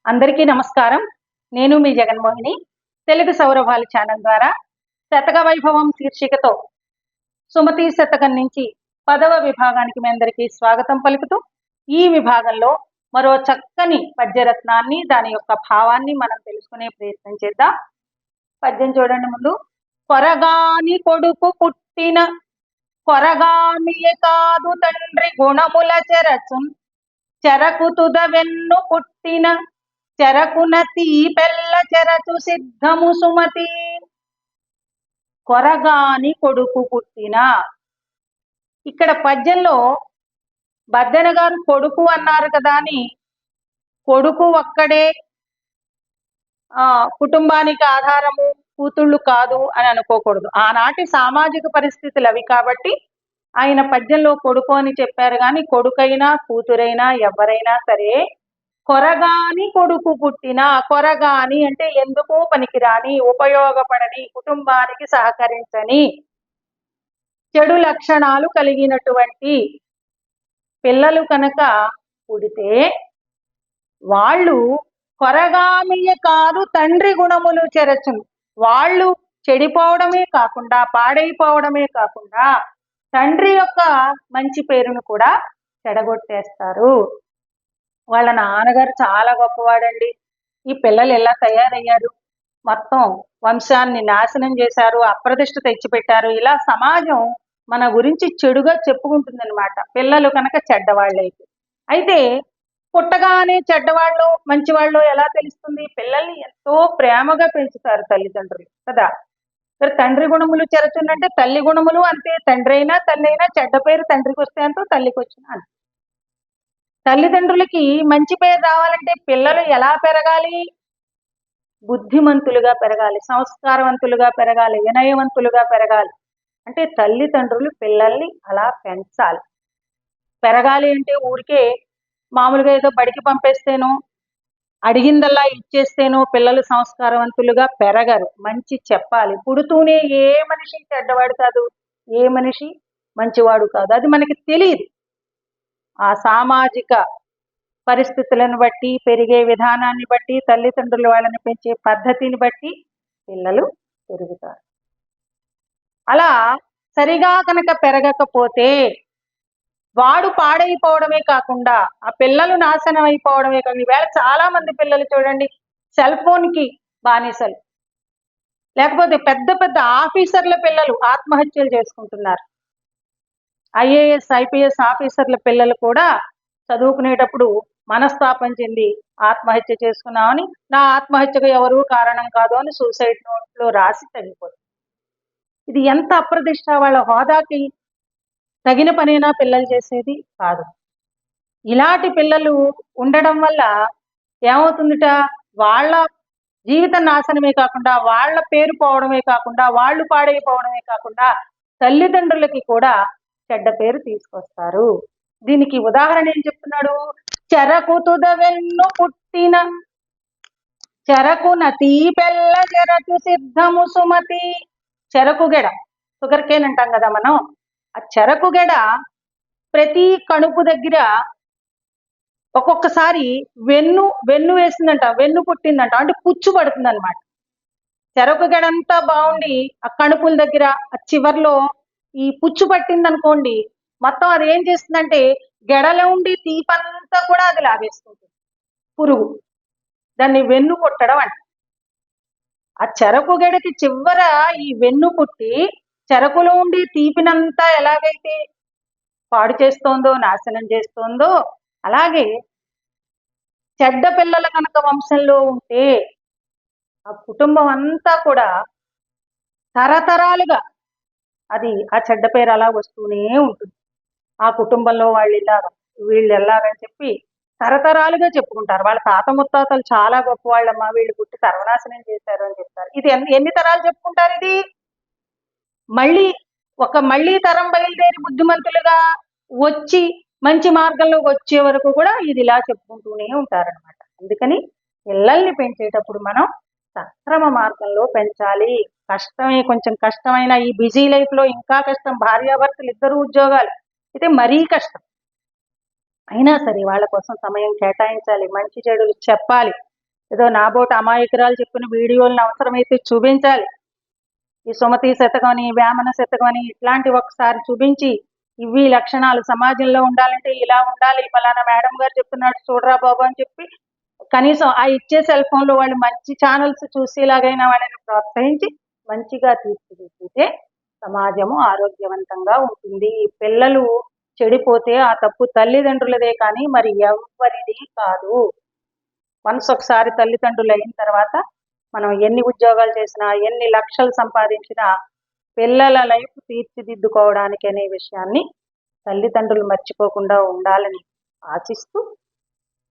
అందరికీ నమస్కారం. నేను మీ జగన్మోహిని. తెలుగు సౌరభాలు ఛానల్ ద్వారా శతక వైభవం శీర్షికతో సుమతి శతకం నుంచి 10వ విభాగానికి మీ అందరికీ స్వాగతం పలుకుతూ, ఈ విభాగంలో మరో చక్కని పద్యరత్నాన్ని, దాని యొక్క భావాన్ని మనం తెలుసుకునే ప్రయత్నం చేద్దాం. పద్యం చూడండి ముందు. కొరగాని కొడుకు పుట్టిన కొరగామియే కాదు తండ్రి గుణముల చెరచున్, చెరకు తుద వెన్ను పుట్టిన చెరకున తీపెల్ల చెరచు సిద్ధము సుమతి. కొరగాని కొడుకు పుట్టిన, ఇక్కడ పద్యంలో బద్దెన గారు కొడుకు అన్నారు కదా అని కొడుకు ఒక్కడే కుటుంబానికి ఆధారము, కూతుళ్ళు కాదు అని అనుకోకూడదు. ఆనాటి సామాజిక పరిస్థితులు అవి కాబట్టి ఆయన పద్యంలో కొడుకు అని చెప్పారు. కానీ కొడుకైనా కూతురైనా ఎవరైనా సరే కొరగాని కొడుకు పుట్టిన, కొరగాని అంటే ఎందుకు పనికిరాని, ఉపయోగపడని, కుటుంబానికి సహకరించని, చెడు లక్షణాలు కలిగినటువంటి పిల్లలు కనుక పుడితే వాళ్ళు కొరగామియ కాదు తండ్రి గుణములు చెరచును. వాళ్ళు చెడిపోవడమే కాకుండా, పాడైపోవడమే కాకుండా తండ్రి యొక్క మంచి పేరును కూడా చెడగొట్టేస్తారు. వాళ్ళ నాన్నగారు చాలా గొప్పవాడండి, ఈ పిల్లలు ఎలా తయారయ్యారు, మొత్తం వంశాన్ని నాశనం చేశారు, అప్రతిష్ట తెచ్చిపెట్టారు, ఇలా సమాజం మన గురించి చెడుగా చెప్పుకుంటుందన్నమాట, పిల్లలు కనుక చెడ్డవాళ్ళైతే. అయితే పుట్టగానే చెడ్డవాళ్ళు మంచివాళ్ళు ఎలా తెలుస్తుంది? పిల్లల్ని ఎంతో ప్రేమగా పెంచుతారు తల్లిదండ్రులు కదా. తండ్రి గుణములు చెరచుందంటే తల్లి గుణములు అంతే. తండ్రి అయినా తల్లి అయినా చెడ్డ పేరు తండ్రికి వస్తే అంటూ తల్లికి వచ్చిన అంతే. తల్లిదండ్రులకి మంచి పేరు రావాలంటే పిల్లలు ఎలా పెరగాలి? బుద్ధిమంతులుగా పెరగాలి, సంస్కారవంతులుగా పెరగాలి, వినయవంతులుగా పెరగాలి. అంటే తల్లిదండ్రులు పిల్లల్ని అలా పెంచాలి. పెరగాలి అంటే ఊరికే మామూలుగా ఏదో బడికి పంపేస్తేనో, అడిగిందల్లా ఇచ్చేస్తేనో పిల్లలు సంస్కారవంతులుగా పెరగరు. మంచి చెప్పాలి. పుడుతూనే ఏ మనిషి చెడ్డవాడు కాదు, ఏ మనిషి మంచివాడు కాదు, అది మనకి తెలియదు. ఆ సామాజిక పరిస్థితులను బట్టి, పెరిగే విధానాన్ని బట్టి, తల్లిదండ్రులు వాళ్ళని పెంచే పద్ధతిని బట్టి పిల్లలు పెరుగుతారు. అలా సరిగా కనుక పెరగకపోతే వాడు పాడైపోవడమే కాకుండా ఆ పిల్లలు నాశనం అయిపోవడమే కాకుండా, ఈవేళ చాలా మంది పిల్లలు చూడండి సెల్ ఫోన్కి బానిసలు, లేకపోతే పెద్ద పెద్ద ఆఫీసర్ల పిల్లలు ఆత్మహత్యలు చేసుకుంటున్నారు. ఐఏఎస్ ఐపీఎస్ ఆఫీసర్ల పిల్లలు కూడా చదువుకునేటప్పుడు మనస్తాపం చెంది ఆత్మహత్య చేసుకున్నామని, నా ఆత్మహత్యకు ఎవరు కారణం కాదు అని సూసైడ్ నోట్లో రాసి తగ్గిపోతుంది. ఇది ఎంత అప్రదిష్ట! వాళ్ళ హోదాకి తగిన పనైనా పిల్లలు చేసేది కాదు. ఇలాంటి పిల్లలు ఉండడం వల్ల ఏమవుతుందిట, వాళ్ళ జీవితం నాశనమే కాకుండా, వాళ్ళ పేరు పోవడమే కాకుండా, వాళ్ళు పాడైపోవడమే కాకుండా తల్లిదండ్రులకి కూడా చెడ్డ పేరు తీసుకొస్తారు. దీనికి ఉదాహరణ ఏం చెప్తున్నాడు? చెరకు తుద వెన్ను పుట్టిన చెరకున తీపెల్ల చెరచు సిద్ధము సుమతి. చెరకు గెడ, షుగర్ కేన్ అంటాం కదా మనం. ఆ చెరకు గెడ ప్రతి కణుపు దగ్గర ఒక్కొక్కసారి వెన్ను వేసిందంట, వెన్ను పుట్టిందంట, అంటే పుచ్చు పడుతుంది అనమాట. చెరకు గెడంతా బాగుండి ఆ కణుపుల దగ్గర ఆ చివర్లో ఈ పుచ్చు పట్టింది అనుకోండి, మొత్తం అది ఏం చేస్తుందంటే గెడలో ఉండి తీపంతా కూడా అది లాగేసుకుంటుంది పురుగు. దాన్ని వెన్ను పుట్టడం అంట. ఆ చెరకు గెడకి చివర ఈ వెన్ను పుట్టి చెరకులో ఉండి తీపినంతా ఎలాగైతే పాడు చేస్తోందో, నాశనం చేస్తోందో, అలాగే చెడ్డ పిల్లల కనుక వంశంలో ఉంటే ఆ కుటుంబం అంతా కూడా తరతరాలుగా అది ఆ చెడ్డ పేరు అలా వస్తూనే ఉంటుంది. ఆ కుటుంబంలో వాళ్ళు ఇలాగా, వీళ్ళు ఎలాగని చెప్పి తరతరాలుగా చెప్పుకుంటారు. వాళ్ళ తాత ముత్తాతలు చాలా గొప్ప వాళ్ళమ్మా, వీళ్ళు పుట్టి సర్వనాశనం చేశారు అని చెప్తారు. ఇది ఎన్ని తరాలు చెప్పుకుంటారు? ఇది మళ్ళీ తరం బయలుదేరి బుద్ధిమంతులుగా వచ్చి మంచి మార్గంలోకి వచ్చే వరకు కూడా ఇది ఇలా చెప్పుకుంటూనే ఉంటారనమాట. అందుకని పిల్లల్ని పెంచేటప్పుడు మనం సక్రమ మార్గంలో పెంచాలి. కష్టమే, కొంచెం కష్టమైన ఈ బిజీ లైఫ్ లో ఇంకా కష్టం. భార్యాభర్తలు ఇద్దరు ఉద్యోగాలు అయితే మరీ కష్టం. అయినా సరే వాళ్ళ కోసం సమయం కేటాయించాలి, మంచి చెడులు చెప్పాలి. ఏదో నాబోటి అమాయకురాలు చెప్పిన వీడియోలను అవసరమైతే చూపించాలి. ఈ సుమతి శతకం అని, వేమన శతకం అని ఇట్లాంటి ఒకసారి చూపించి ఇవి లక్షణాలు సమాజంలో ఉండాలంటే ఇలా ఉండాలి, ఫలానా మేడం గారు చెప్తున్నాడు చూడరా బాబు అని చెప్పి కనీసం ఆ ఇచ్చే సెల్ ఫోన్లో వాళ్ళు మంచి ఛానల్స్ చూసేలాగైనా వాళ్ళని ప్రోత్సహించి మంచిగా తీర్చిదిద్దితే సమాజము ఆరోగ్యవంతంగా ఉంటుంది. పిల్లలు చెడిపోతే ఆ తప్పు తల్లిదండ్రులదే కానీ మరి ఎవరిది కాదు. వన్స్ ఒకసారి తల్లిదండ్రులు అయిన తర్వాత మనం ఎన్ని ఉద్యోగాలు చేసినా, ఎన్ని లక్షలు సంపాదించినా పిల్లల లైఫ్ తీర్చిదిద్దుకోవడానికి అనే విషయాన్ని తల్లిదండ్రులు మర్చిపోకుండా ఉండాలని ఆశిస్తూ,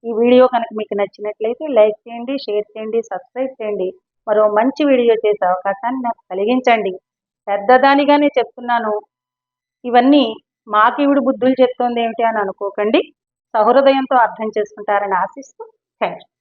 ఈ వీడియో కనుక మీకు నచ్చినట్లయితే లైక్ చేయండి, షేర్ చేయండి, సబ్స్క్రైబ్ చేయండి. మరో మంచి వీడియో చేసే అవకాశాన్ని నాకు కలిగించండి. పెద్దదానిగానే చెప్తున్నాను, ఇవన్నీ మాకివిడు బుద్ధులు చెప్తోంది ఏమిటి అని అనుకోకండి. సహృదయంతో అర్థం చేసుకుంటారని ఆశిస్తూ థ్యాంక్ యూ.